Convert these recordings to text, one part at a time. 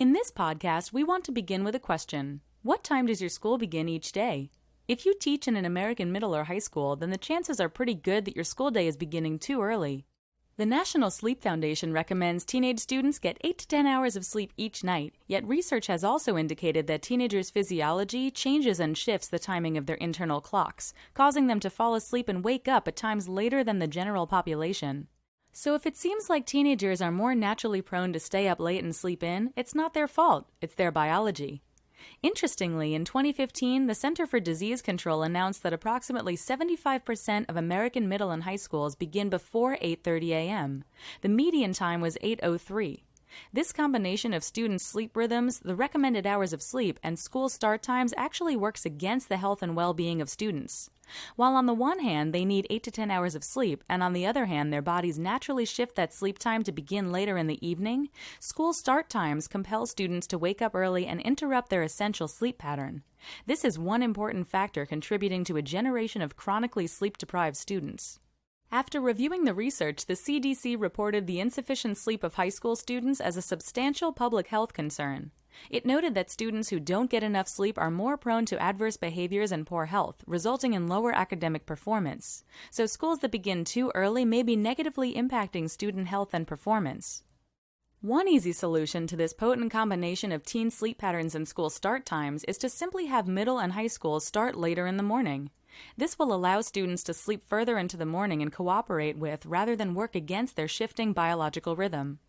In this podcast, we want to begin with a question. What time does your school begin each day? If you teach in an American middle or high school, then the chances are pretty good that your school day is beginning too early. The National Sleep Foundation recommends teenage students get 8 to 10 hours of sleep each night, yet research has also indicated that teenagers' physiology changes and shifts the timing of their internal clocks, causing them to fall asleep and wake up at times later than the general population. So if it seems like teenagers are more naturally prone to stay up late and sleep in, it's not their fault, it's their biology. Interestingly, in 2015, the Center for Disease Control announced that approximately 75% of American middle and high schools begin before 8:30 a.m. The median time was 8:03. This combination of students' sleep rhythms, the recommended hours of sleep, and school start times actually works against the health and well-being of students. While on the one hand they need 8 to 10 hours of sleep, and on the other hand their bodies naturally shift that sleep time to begin later in the evening, school start times compel students to wake up early and interrupt their essential sleep pattern. This is one important factor contributing to a generation of chronically sleep-deprived students. After reviewing the research, the CDC reported the insufficient sleep of high school students as a substantial public health concern. It noted that students who don't get enough sleep are more prone to adverse behaviors and poor health, resulting in lower academic performance. So schools that begin too early may be negatively impacting student health and performance. One easy solution to this potent combination of teen sleep patterns and school start times is to simply have middle and high schools start later in the morning. This will allow students to sleep further into the morning and cooperate with rather than work against their shifting biological rhythm.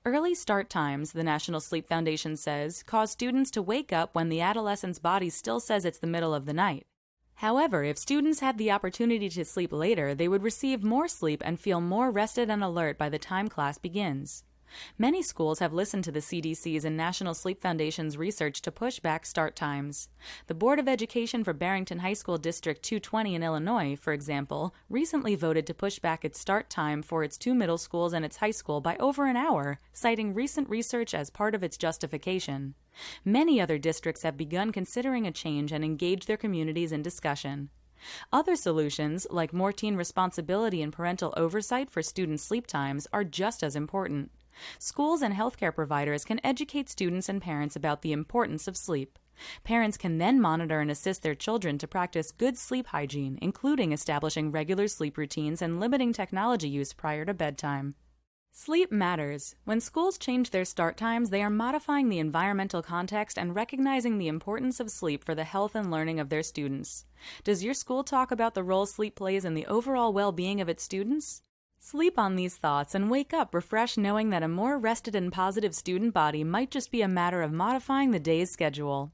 Early start times, the National Sleep Foundation says, cause students to wake up when the adolescent's body still says it's the middle of the night. However, if students had the opportunity to sleep later, they would receive more sleep and feel more rested and alert by the time class begins. Many schools have listened to the CDC's and National Sleep Foundation's research to push back start times. The Board of Education for Barrington High School District 220 in Illinois, for example, recently voted to push back its start time for its 2 middle schools and its high school by over an hour, citing recent research as part of its justification. Many other districts have begun considering a change and engage their communities in discussion. Other solutions, like more teen responsibility and parental oversight for student sleep times, are just as important. Schools and healthcare providers can educate students and parents about the importance of sleep. Parents can then monitor and assist their children to practice good sleep hygiene, including establishing regular sleep routines and limiting technology use prior to bedtime. Sleep matters. When schools change their start times, they are modifying the environmental context and recognizing the importance of sleep for the health and learning of their students. Does your school talk about the role sleep plays in the overall well-being of its students? Sleep on these thoughts and wake up refreshed knowing that a more rested and positive student body might just be a matter of modifying the day's schedule.